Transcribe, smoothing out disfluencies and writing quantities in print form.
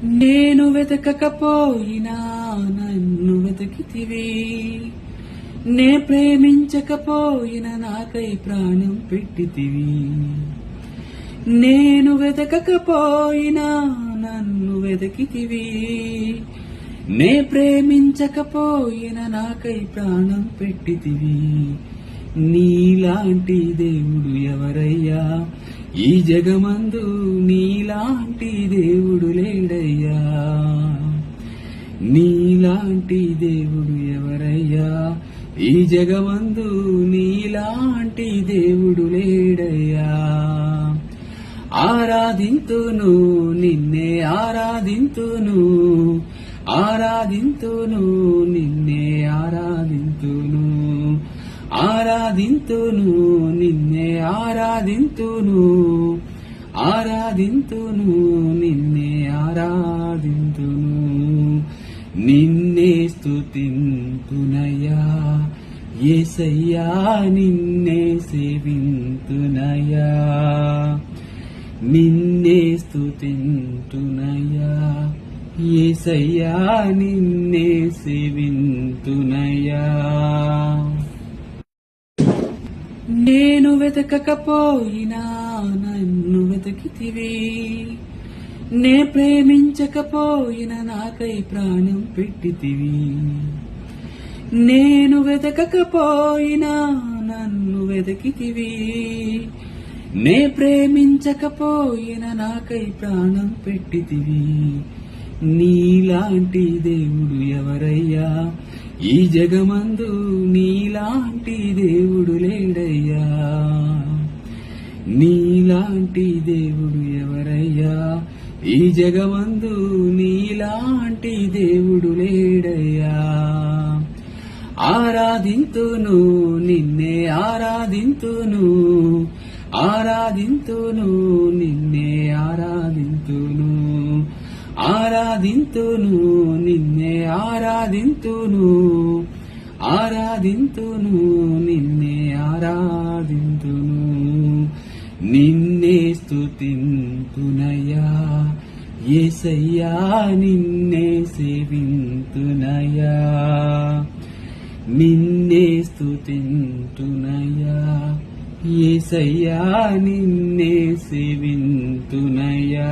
నేను వెతకకపోయినా నన్ను వెతికితివి, నే ప్రేమించకపోయినా నాకై ప్రాణం పెట్టితివి. నేను వెతకకపోయినా నన్ను వెతికితివి, నే ప్రేమించకపోయినా నాకై ప్రాణం పెట్టితివి. నీలాంటి దేవుడు ఎవరయ్యా ఈ జగమందు, నీలాంటి దేవుడు లేడయ్యా. నీలాంటి దేవుడు ఎవరయ్యా ఈ జగమందు, నీలాంటి దేవుడు లేడయ్యా. ఆరాధింతును నిన్నే ఆరాధింతును, ఆరాధింతును నిన్నే ఆరాధింతును, ఆరాధింతును నిన్నే ఆరాధింతును, ఆరాధింతును నిన్నే ఆరాధింతును. నిన్నే స్తుతింతునయ్యా యేసయ్యా, నిన్నే సేవింతునయ్యా. నిన్నే స్తుతింతునయ్యా యేసయ్యా, నిన్నే సేవింతునయ్యా. నేను వెతకకపోయినా నన్ను వెతికితివి, నే ప్రేమించకపోయినా నాకై ప్రాణం పెట్టితివి. నేను వెతకకపోయినా నన్ను వెతికితివి, నే ప్రేమించకపోయినా నాకై ప్రాణం పెట్టితివి. నీలాంటి దేవుడు ఎవరయ్యా ఈ జగమందు, నీలాంటి దేవుడు లేడయ్యా. నీలాంటి దేవుడు ఎవరయ్యా ఈ జగమందు, నీలాంటి దేవుడు లేడయ్యా. ఆరాధింతును నిన్నే ఆరాధింతును, ఆరాధింతును నిన్నే ఆరాధింతును, ఆరాధింతును నిన్నే ఆరాధింతును, ఆరాధింతును నిన్నే ఆరాధింతును. నిన్నే స్తుతింతునయ్యా యేసయ్యా, నిన్నే సేవింతునయ్యా. నిన్నే స్తుతింతునయ్యా యేసయ్యా, నిన్నే సేవింతునయ్యా.